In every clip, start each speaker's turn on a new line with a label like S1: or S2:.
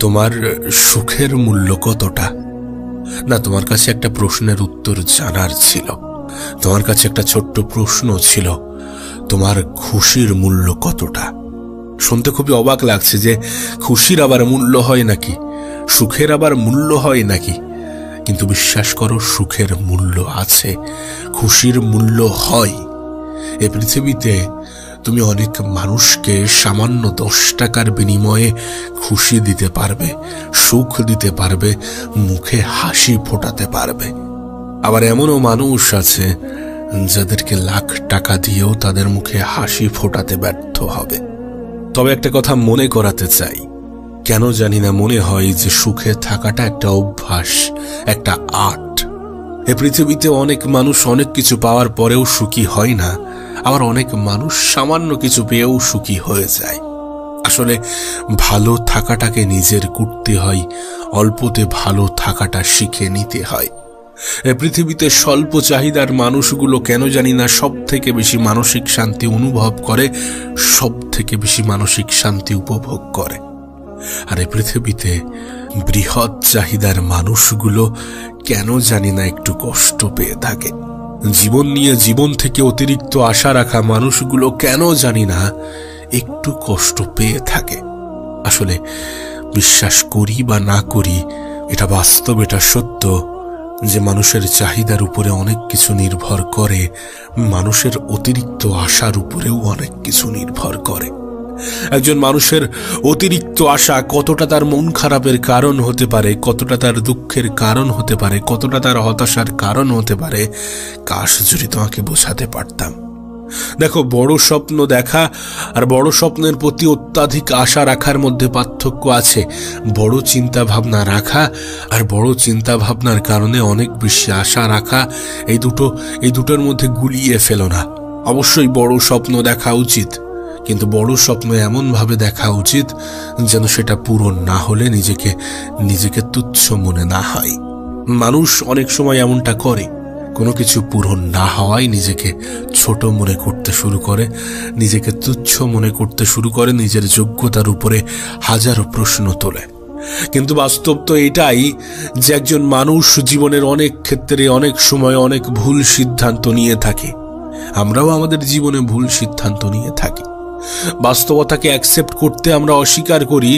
S1: তোমার সুখের মূল্য কতটা? না, তোমার কাছে একটা প্রশ্নের উত্তর জানার ছিল। তোমার কাছে একটা ছোট্ট প্রশ্ন ছিল, তোমার খুশির মূল্য কতটা? শুনতে খুবই অবাক লাগছে যে খুশির আবার মূল্য হয় নাকি, সুখের আবার মূল্য হয় নাকি। কিন্তু বিশ্বাস করো, সুখের মূল্য আছে, খুশির মূল্য হয়। এ পৃথিবীতে তুমি অনেক মানুষকে সামান্য 10 টাকার বিনিময়ে খুশি দিতে পারবে, সুখ দিতে পারবে, মুখে হাসি ফোটাতে পারবে। আবার এমনও মানুষ আছে যাদেরকে লাখ টাকা দিয়েও তাদের মুখে হাসি ফোটাতে ব্যর্থ হবে। তবে একটা কথা মনে করাতে চাই, কেন জানি না মনে হয় যে সুখে থাকাটা একটা অভ্যাস, একটা আর্ট। এ পৃথিবীতে অনেক মানুষ অনেক কিছু পাওয়ার পরেও সুখী হয় না, আবার অনেক মানুষ সামান্য কিছু পেয়েও সুখী হয়ে যায়। আসলে ভালো থাকাটাকে নিজের করতে হয়, অল্পতে ভালো থাকাটা শিখে নিতে হয়। এ পৃথিবীতে স্বল্প চাহিদার মানুষগুলো কেন জানি না সব থেকে বেশি মানসিক শান্তি অনুভব করে, সব থেকে বেশি মানসিক শান্তি উপভোগ করে। আর এই পৃথিবীতে বৃহৎ চাহিদার মানুষগুলো কেন জানি না একটু কষ্ট পেয়ে থাকে। জীবন নিয়ে জীবন থেকে অতিরিক্ত আশা রাখা মানুষগুলো কেন জানি না একটু কষ্ট পেয়ে থাকে। আসলে বিশ্বাস করি বা না করি, এটা বাস্তব, এটা সত্য যে মানুষের চাহিদার উপরে অনেক কিছু নির্ভর করে, মানুষের অতিরিক্ত আশার উপরেও অনেক কিছু নির্ভর করে। একজন মানুষের অতিরিক্ত আশা কতটা তার মন খারাপের কারণ হতে পারে, কতটা তার দুঃখের কারণ হতে পারে, কতটা তার হতাশার কারণ হতে পারে, কাশ যদি তোমাকে বোঝাতে পারতাম। দেখো, বড় স্বপ্ন দেখা আর বড় স্বপ্নের প্রতি অত্যাধিক আশা রাখার মধ্যে পার্থক্য আছে। বড় চিন্তা ভাবনা রাখা আর বড় চিন্তা ভাবনার কারণে অনেক বেশি আশা রাখা, এই দুটোর মধ্যে গুলিয়ে ফেলো না। অবশ্যই বড় স্বপ্ন দেখা উচিত, কিন্তু বড় স্বপ্ন এমনভাবে দেখা উচিত যেন সেটা পূরণ না হলে নিজেকে তুচ্ছ মনে না হয়। মানুষ অনেক সময় এমনটা করে, কোনো কিছু পূরণ না হওয়ায় নিজেকে ছোট মনে করতে শুরু করে, নিজেকে তুচ্ছ মনে করতে শুরু করে, নিজের যোগ্যতার উপরে হাজারো প্রশ্ন তোলে। কিন্তু বাস্তব তো এটাই যে একজন মানুষ জীবনের অনেক ক্ষেত্রে অনেক সময় অনেক ভুল সিদ্ধান্ত নিয়ে থাকে। আমরাও আমাদের জীবনে ভুল সিদ্ধান্ত নিয়ে থাকি। বাস্তবতাকে অ্যাকসেপ্ট করতে আমরা অস্বীকার করি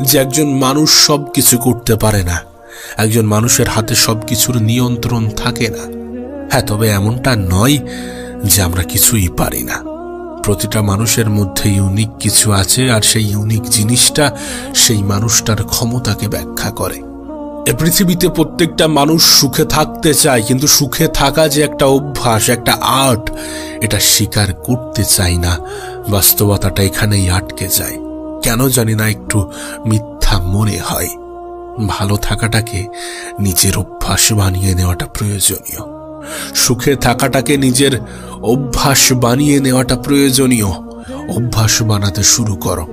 S1: যে একজন মানুষ সবকিছু করতে পারে না, একজন মানুষের হাতে সবকিছুর নিয়ন্ত্রণ থাকে না। হ্যাঁ, তবে এমনটা নয় যে আমরা কিছুই পারি না। প্রতিটা মানুষের মধ্যে ইউনিক কিছু আছে, আর সেই ইউনিক জিনিসটা সেই মানুষটার ক্ষমতাকে ব্যাখ্যা করে। এ পৃথিবীতে প্রত্যেকটা মানুষ সুখে থাকতে চায়, কিন্তু সুখে থাকা যে একটা অভ্যাস, একটা আর্ট, এটা স্বীকার করতে চায় না। বাস্তবতাটা এখানেই আটকে যায়। কেন জানি না একটু মিথ্যা মনে হয়। ভালো থাকাটাকে নিজের অভ্যাস বানিয়ে নেওয়াটা প্রয়োজনীয়, সুখে থাকাটাকে নিজের অভ্যাস বানিয়ে নেওয়াটা প্রয়োজনীয়। অভ্যাস বানাতে শুরু করো,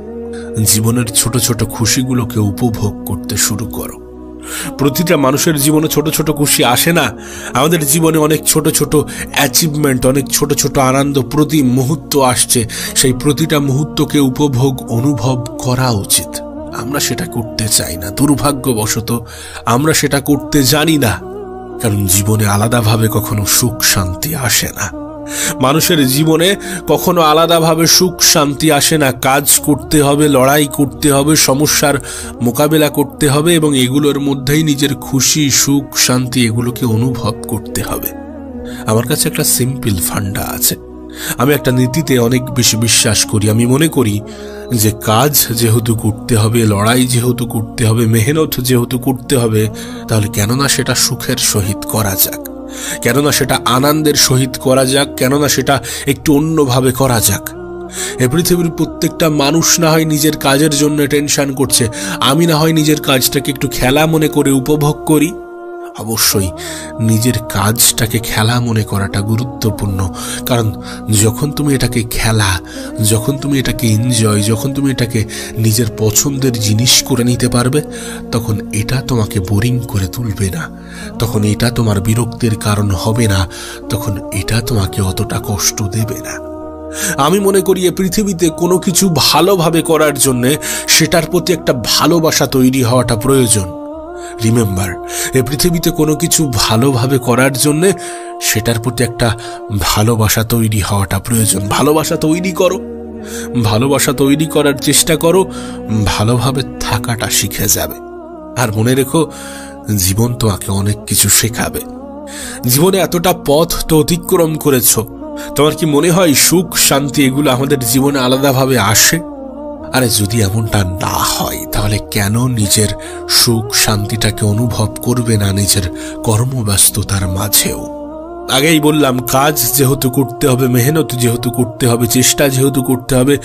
S1: জীবনের ছোট ছোট খুশিগুলোকে উপভোগ করতে শুরু করো। প্রতিটা মানুষের জীবনে ছোট ছোট খুশি আসে না। আমাদের জীবনে অনেক ছোট ছোট অ্যাচিভমেন্ট, অনেক ছোট ছোট আনন্দ প্রতি মুহূর্ত আসছে। সেই প্রতিটা মুহূর্তকে অনুভব করা উচিত। আমরা সেটা করতে চাই না, দুর্ভাগ্যবশত আমরা সেটা করতে জানি না। কারণ জীবনে আলাদাভাবে কখনো সুখ শান্তি আসে না। মানুষের জীবনে কখনো আলাদাভাবে সুখ শান্তি আসে না। কাজ করতে হবে, লড়াই করতে হবে, সমস্যার মোকাবেলা করতে হবে, এবং এগুলোর মধ্যেই নিজের খুশি, সুখ, শান্তি এগুলোকে অনুভব করতে হবে। আমার কাছে একটা সিম্পল ফান্ডা আছে। আমি একটা নীতিতে অনেক বেশি বিশ্বাস করি। আমি মনে করি যে কাজ যেহেতু করতে হবে, লড়াই যেহেতু করতে হবে, মেহনত যেহেতু করতে হবে, তাহলে কেননা সেটা সুখের সহিত করা যাক, কেননা সেটা আনন্দের সহিত করা যাক, কেননা সেটা একটু অন্যভাবে করা যাক। এ পৃথিবীর প্রত্যেকটা মানুষ না হয় নিজের কাজের জন্য টেনশন করছে, আমি না হয় নিজের কাজটাকে একটু খেলা মনে করে উপভোগ করি। অবশ্যই নিজের কাজটাকে খেলা মনে করাটা গুরুত্বপূর্ণ, কারণ যখন তুমি এটাকে খেলা, যখন তুমি এটাকে এনজয়, যখন তুমি এটাকে নিজের পছন্দের জিনিস করে নিতে পারবে, তখন এটা তোমাকে বোরিং করে তুলবে না, তখন এটা তোমার বিরক্তির কারণ হবে না, তখন এটা তোমাকে অতটা কষ্ট দেবে না। আমি মনে করি এই পৃথিবীতে কোনো কিছু ভালোভাবে করার জন্য সেটার প্রতি একটা ভালোবাসা তৈরি হওয়াটা প্রয়োজন। রিমেম্বার, এই পৃথিবীতে কোনো কিছু ভালোভাবে করার জন্য সেটার প্রতি একটা ভালোবাসা তৈরি হওয়াটা প্রয়োজন। ভালোবাসা তৈরি করো, ভালোবাসা তৈরি করার চেষ্টা করো, ভালোভাবে থাকাটা শিখে যাবে। আর মনে রেখো, জীবন তোমাকে অনেক কিছু শেখাবে। জীবনে এতটা পথ তো অতিক্রম করেছ, তোমার কি মনে হয় সুখ শান্তি এগুলো আমাদের জীবনে আলাদাভাবে আসে? আরে যদি এমনটা না হয় তাহলে কেন নিজের সুখ শান্তিটাকে অনুভব করবে না নিজের কর্মব্যস্ততার মাঝেও? আগেই বললাম, কাজ যেহেতু করতে হবে, মেহনত যেহেতু করতে হবে, চেষ্টা যেহেতু করতে হবে,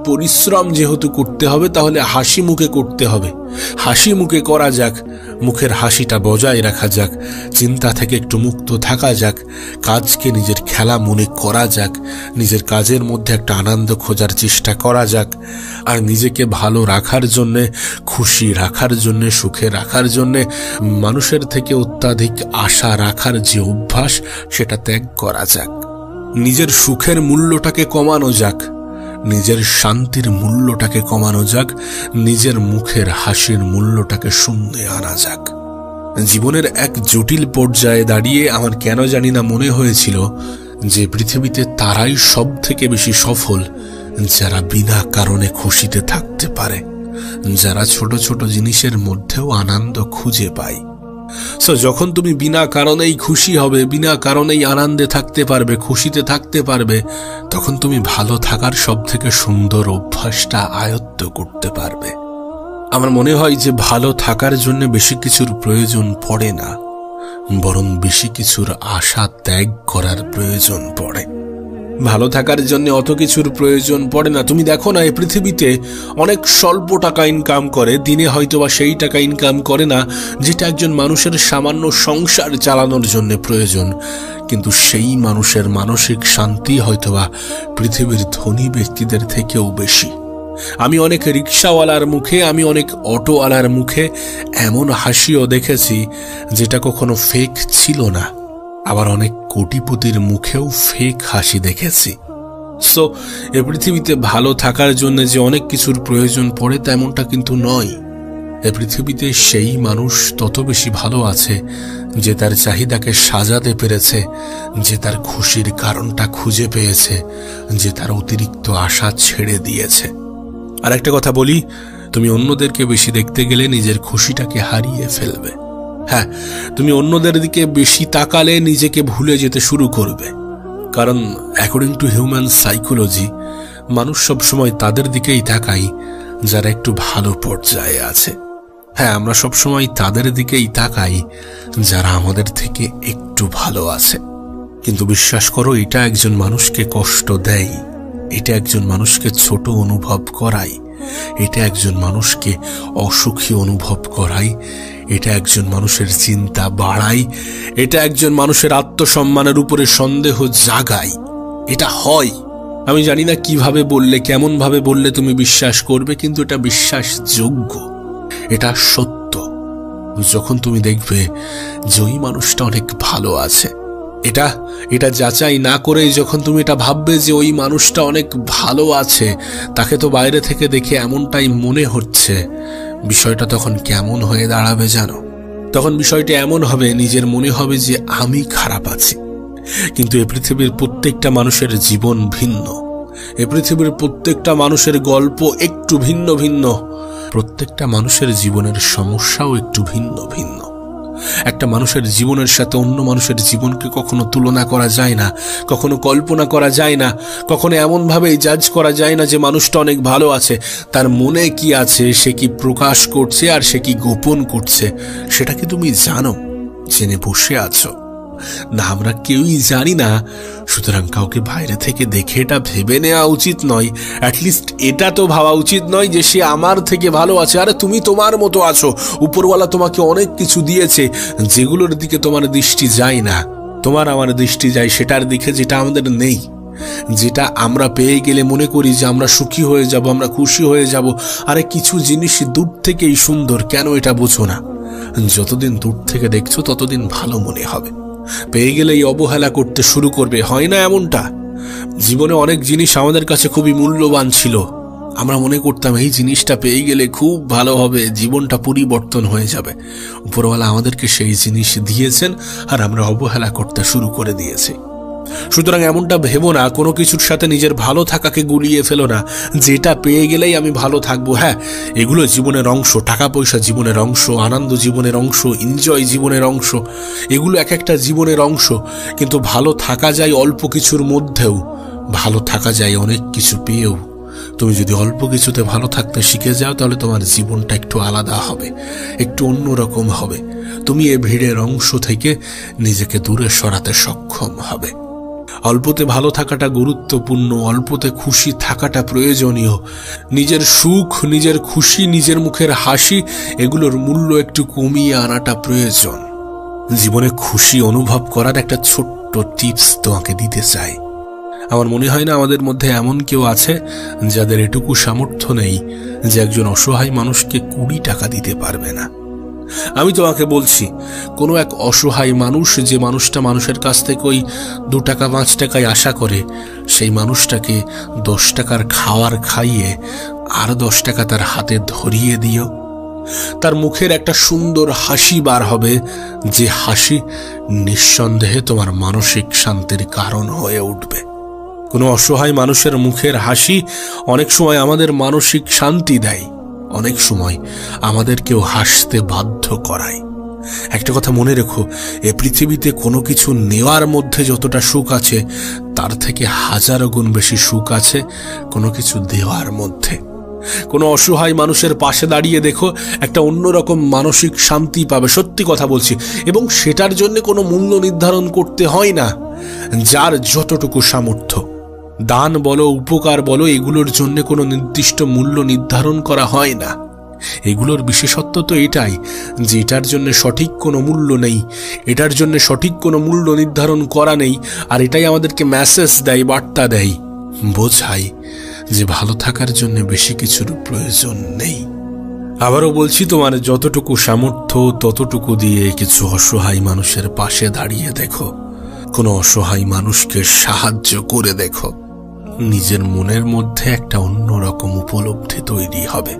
S1: পরিশ্রম যেহেতু করতে হবে, তাহলে হাসি মুখে করতে হবে। হাসি মুখে করা যাক, মুখের হাসিটা বজায় রাখা যাক, চিন্তা থেকে একটু মুক্ত থাকা যাক, কাজকে নিজের খেলা মনে করা যাক, নিজের কাজের মধ্যে একটা আনন্দ খোঁজার চেষ্টা করা যাক। আর নিজেকে ভালো রাখার জন্যে, খুশি রাখার জন্যে, সুখে রাখার জন্যে মানুষের থেকে অত্যাধিক আশা রাখার যে অভ্যাস সেটা ত্যাগ করা যাক। নিজের সুখের মূল্যটাকে কমানো যাক, নিজের শান্তির মূল্যটাকে কমানো যাক, নিজের মুখের হাসির মূল্যটাকে শূন্যে আনা যাক। জীবনের এক জটিল পর্যায়ে দাঁড়িয়ে আমার কেন জানি না মনে হয়েছিল যে পৃথিবীতে তারাই সব থেকে বেশি সফল যারা বিনা কারণে খুশিতে থাকতে পারে, যারা ছোট ছোট জিনিসের মধ্যেও আনন্দ খুঁজে পায়। সো যখন তুমি বিনা কারণেই খুশি হবে, বিনা কারণেই আনন্দে থাকতে পারবে, খুশিতে থাকতে পারবে, তখন তুমি ভালো থাকার সব থেকে সুন্দর অভ্যাসটা আয়ত্ত করতে পারবে। আমার মনে হয় যে ভালো থাকার জন্য বেশি কিছুর প্রয়োজন পড়ে না, বরং বেশি কিছুর আশা ত্যাগ করার প্রয়োজন পড়ে। ভালো থাকার জন্য অত কিছুর প্রয়োজন পড়ে না। তুমি দেখো না, এই পৃথিবীতে অনেক স্বল্প টাকা ইনকাম করে, দিনে হয়তোবা সেই টাকা ইনকাম করে না যেটা একজন মানুষের সামান্য সংসার চালানোর জন্য প্রয়োজন, কিন্তু সেই মানুষের মানসিক শান্তি হয়তোবা পৃথিবীর ধনী ব্যক্তিদের থেকেও বেশি। আমি অনেক রিক্সাওয়ালার মুখে, আমি অনেক অটোওয়ালার মুখে এমন হাসিও দেখেছি যেটা কখনো ফেক ছিল না, আবার অনেক কোটিপতির মুখেও ফেক হাসি দেখেছি। সো এ পৃথিবীতে ভালো থাকার জন্য যে অনেক কিছুর প্রয়োজন পড়ে তেমনটা কিন্তু নয়। এ পৃথিবীতে সেই মানুষ তত বেশি ভালো আছে যে তার চাহিদাকে সাজাতে পেরেছে, যে তার খুশির কারণটা খুঁজে পেয়েছে, যে তার অতিরিক্ত আশা ছেড়ে দিয়েছে। আর একটা কথা বলি, তুমি অন্যদেরকে বেশি দেখতে গেলে নিজের খুশিটাকে হারিয়ে ফেলবে। হ্যাঁ, তুমি অন্যদের দিকে বেশি তাকালে নিজেকে ভুলে যেতে শুরু করবে। কারণ অ্যাকর্ডিং টু হিউম্যান সাইকোলজি, মানুষ সবসময় তাদের দিকেই তাকাই যারা একটু ভালো পর্যায়ে আছে। হ্যাঁ, আমরা সবসময় তাদের দিকেই তাকাই যারা আমাদের থেকে একটু ভালো আছে। কিন্তু বিশ্বাস করো, এটা একজন মানুষকে কষ্ট দেয়, এটা একজন মানুষকে ছোট অনুভব করায়, এটা একজন মানুষকে অসুখী অনুভব করায়, এটা একজন মানুষের চিন্তা বাড়ায়, এটা একজন মানুষের আত্মসম্মানের উপরে সন্দেহ জাগায়। এটা হয়। আমি জানি না কিভাবে বললে, কেমন ভাবে বললে তুমি বিশ্বাস করবে, কিন্তু এটা বিশ্বাসযোগ্য, এটা সত্য। যখন তুমি দেখবে যে ওই মানুষটা অনেক ভালো আছে, এটা যাচাই না করে যখন তুমি এটা ভাববে যে ওই মানুষটা অনেক ভালো আছে, তাকে তো বাইরে থেকে দেখে এমনটাই মনে হচ্ছে, বিষয়টা তখন কেমন হয়ে দাঁড়াবে জানো? তখন বিষয়টা এমন হবে, নিজের মনে হবে যে আমি খারাপ আছি। কিন্তু এ পৃথিবীর প্রত্যেকটা মানুষের জীবন ভিন্ন, এ পৃথিবীর প্রত্যেকটা মানুষের গল্প একটু ভিন্ন ভিন্ন, প্রত্যেকটা মানুষের জীবনের সমস্যাও একটু ভিন্ন ভিন্ন। একটা মানুষের জীবনের সাথে অন্য মানুষের জীবনকে কখনো তুলনা করা যায় না, কখনো কল্পনা করা যায় না, কখনো এমনভাবে জাজ করা যায় না যে মানুষটা অনেক ভালো আছে। তার মনে কি আছে, সে কি প্রকাশ করছে আর সে কি গোপন করছে, সেটা কি তুমি জানো? জেনে বসে আছো না? আমরা কেউই জানি না। সুতরাং কাউকে বাইরে থেকে দেখে এটা ভেবে নেওয়া উচিত নয়, অ্যাটলিস্ট এটা তো ভাবা উচিত নয় যে সে আমার থেকে ভালো আছে। আরে তুমি তোমার মতো আছো, উপরওয়ালা তোমাকে অনেক কিছু দিয়েছে যেগুলোর দিকে তোমার দৃষ্টি যায় না, তোমার আমার দৃষ্টি যায় সেটার দিকে যেটা আমাদের নেই, যেটা আমরা পেয়ে গেলে মনে করি যে আমরা সুখী হয়ে যাব, আমরা খুশি হয়ে যাব। আরে কিছু জিনিস দূর থেকেই সুন্দর, কেন এটা বোঝো না? যতদিন দূর থেকে দেখছো ততদিন ভালো মনে হবে, পেয়ে গেলেই অবহেলা করতে শুরু করবে। হয় না এমনটা? জীবনে অনেক জিনিস আমাদের কাছে খুবই মূল্যবান ছিল। আমরা মনে করতাম এই জিনিসটা পেয়ে গেলে খুব ভালো হবে, জীবনটা পরিবর্তন হয়ে যাবে। উপরওয়ালা আমাদেরকে সেই জিনিস দিয়েছেন আর আমরা অবহেলা করতে শুরু করে দিয়েছি। সুতরাং এমনটা ভেবো না, কোনো কিছুর সাথে নিজের ভালো থাকাকে গুলিয়ে ফেলো না, যেটা পেয়ে গেলেই আমি ভালো থাকবো। হ্যাঁ, এগুলো জীবনের অংশ, টাকা পয়সা জীবনের অংশ, আনন্দ জীবনের অংশ, এনজয় জীবনের অংশ, এগুলো এক একটা জীবনের অংশ। কিন্তু ভালো থাকা যায় অল্প কিছুর মধ্যেও, ভালো থাকা যায় অনেক কিছু পেয়েও। তুমি যদি অল্প কিছুতে ভালো থাকতে শিখে যাও তাহলে তোমার জীবনটা একটু আলাদা হবে, একটু অন্যরকম হবে। তুমি এ ভিড়ের অংশ থেকে নিজেকে দূরে সরাতে সক্ষম হবে। অল্পতে ভালো থাকাটা গুরুত্বপূর্ণ, অল্পতে খুশি থাকাটা প্রয়োজনীয়। নিজের সুখ, নিজের খুশি, নিজের মুখের হাসি, এগুলোর মূল্য একটু কমিয়ে আনাটা প্রয়োজন। জীবনে খুশি অনুভব করার একটা ছোট্ট টিপস তোমাকে দিতে চাই। আমার মনে হয় না আমাদের মধ্যে এমন কেউ আছে যাদের এটুকু সামর্থ্য নেই যে একজন অসহায় মানুষকে 20 টাকা দিতে পারবে না। আমি তোমাকে বলছি, কোনো এক অসহায় মানুষ, যে মানুষটা মানুষের কাছ থেকে ওই 2 টাকা 5 টাকায় আশা করে, সেই মানুষটাকে 10 টাকার খাওয়ার খাইয়ে আর 10 টাকা তার হাতে ধরিয়ে দিও। তার মুখের একটা সুন্দর হাসি বার হবে, যে হাসি নিঃসন্দেহে তোমার মানসিক শান্তির কারণ হয়ে উঠবে। কোনো অসহায় মানুষের মুখের হাসি অনেক সময় আমাদের মানসিক শান্তি দেয়, অনেক সময় আমাদেরকেও হাসতে বাধ্য করায়। একটা কথা মনে রেখো, এ পৃথিবীতে কোনো কিছু নেওয়ার মধ্যে যতটা সুখ আছে, তার থেকে 1000 গুণ বেশি সুখ আছে কোনো কিছু দেওয়ার মধ্যে। কোনো অসহায় মানুষের পাশে দাঁড়িয়ে দেখো, একটা অন্যরকম মানসিক শান্তি পাবে, সত্যি কথা বলছি। এবং সেটার জন্য কোনো মূল্য নির্ধারণ করতে হয় না। যার যতটুকু সামর্থ্য, দান বলো, উপকার বলো, এগুলোর জন্য কোনো নির্দিষ্ট মূল্য নির্ধারণ করা হয় না। এগুলোর বিশেষত্ব তো এটাই যে এটার জন্য সঠিক কোনো মূল্য নেই, এটার জন্য সঠিক কোনো মূল্য নির্ধারণ করা নেই। আর এটাই আমাদেরকে মেসেজ দেয়, বার্তা দেয়, বোঝায় যে ভালো থাকার জন্য বেশি কিছুর প্রয়োজন নেই। আবারও বলছি, তোমার যতটুকু সামর্থ্য ততটুকু দিয়ে কিছু অসহায় মানুষের পাশে দাঁড়িয়ে দেখো, কোনো অসহায় মানুষকে সাহায্য করে দেখো। নিজের মনের মধ্যে একটা অন্যরকম উপলব্ধি তৈরি হবে।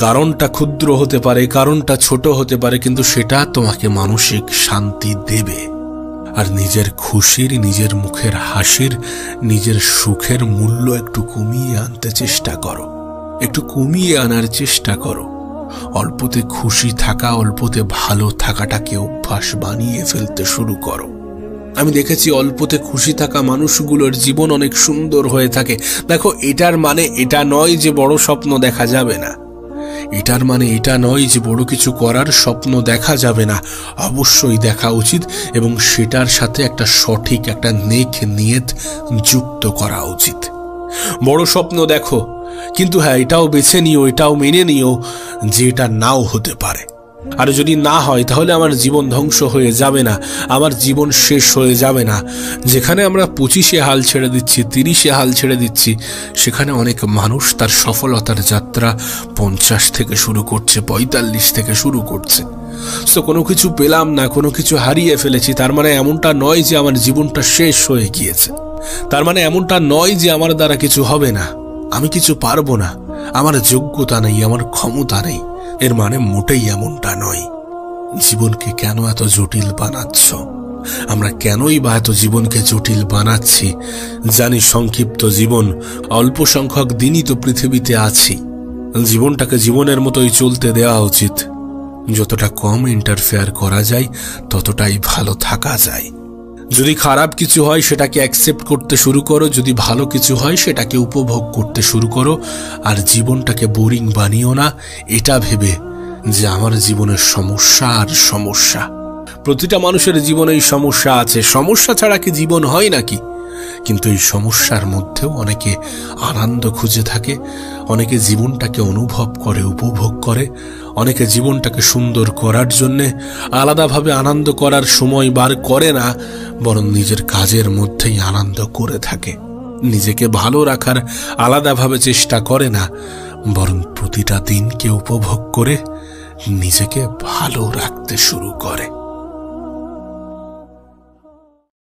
S1: কারণটা ক্ষুদ্র হতে পারে, কারণটা ছোট হতে পারে, কিন্তু সেটা তোমাকে মানসিক শান্তি দেবে। আর নিজের খুশির, নিজের মুখের হাসির, নিজের সুখের মূল্য একটু কমিয়ে আনতে চেষ্টা করো, একটু কমিয়ে আনার চেষ্টা করো। অল্পতে খুশি থাকা, অল্পতে ভালো থাকাটাকে অভ্যাস বানিয়ে ফেলতে শুরু করো। আমি দেখেছি অল্পতে খুশি থাকা মানুষগুলোর জীবন অনেক সুন্দর হয়ে থাকে। দেখো, এটার মানে এটা নয় যে বড় স্বপ্ন দেখা যাবে না, এটার মানে এটা নয় যে বড় কিছু করার স্বপ্ন দেখা যাবে না। অবশ্যই দেখা উচিত, এবং সেটার সাথে একটা সঠিক, একটা নেক নিয়ত যুক্ত করা উচিত। বড় স্বপ্ন দেখো, কিন্তু হ্যাঁ, এটাও বেছে নিও, এটাও মেনে নিও যে এটা নাও হতে পারে। আর যদি না হয় তাহলে আমার জীবন ধ্বংস হয়ে যাবে না, আমার জীবন শেষ হয়ে যাবে না। যেখানে আমরা 25-এ হাল ছেড়ে দিচ্ছি, 30-এ হাল ছেড়ে দিচ্ছি, সেখানে অনেক মানুষ তার সফলতার যাত্রা 50 থেকে শুরু করছে, 45 থেকে শুরু করছে। তো কোনো কিছু পেলাম না, কোনো কিছু হারিয়ে ফেলেছি, তার মানে এমনটা নয় যে আমার জীবনটা শেষ হয়ে গিয়েছে। তার মানে এমনটা নয় যে আমার দ্বারা কিছু হবে না, আমি কিছু পারবো না, আমার যোগ্যতা নেই, আমার ক্ষমতা নেই। এর মানে মোটেই এমনটা নয়। জীবনকে কেন এত জটিল বানাচ্ছ? আমরা কেনই বা এত জীবনকে জটিল বানাচ্ছি? জানি সংক্ষিপ্ত জীবন, অল্প সংখ্যক দিনই তো পৃথিবীতে আছি। জীবনটাকে জীবনের মতোই চলতে দেওয়া উচিত। যতটা কম ইন্টারফেয়ার করা যায় ততটাই ভালো থাকা যায়। যদি খারাপ কিছু হয় সেটাকে অ্যাকসেপ্ট করতে শুরু করো, যদি ভালো কিছু হয় সেটাকে উপভোগ করতে শুরু করো। আর জীবনটাকে বোরিং বানিও না এটা ভেবে যে আমার জীবনের সমস্যা আর সমস্যা। প্রতিটা মানুষের জীবনেই সমস্যা আছে, সমস্যা ছাড়া কি জীবন হয় নাকি? কিন্তু এই সমস্যার মধ্যেও অনেকে আনন্দ খুঁজে থাকে, অনেকে জীবনটাকে অনুভব করে, উপভোগ করে, অনেকে জীবনটাকে সুন্দর করার জন্যে আলাদাভাবে আনন্দ করার সময় বার করে না, বরং নিজের কাজের মধ্যেই আনন্দ করে থাকে। নিজেকে ভালো রাখার আলাদাভাবে চেষ্টা করে না, বরং প্রতিটা দিনকে উপভোগ করে নিজেকে ভালো রাখতে শুরু করে।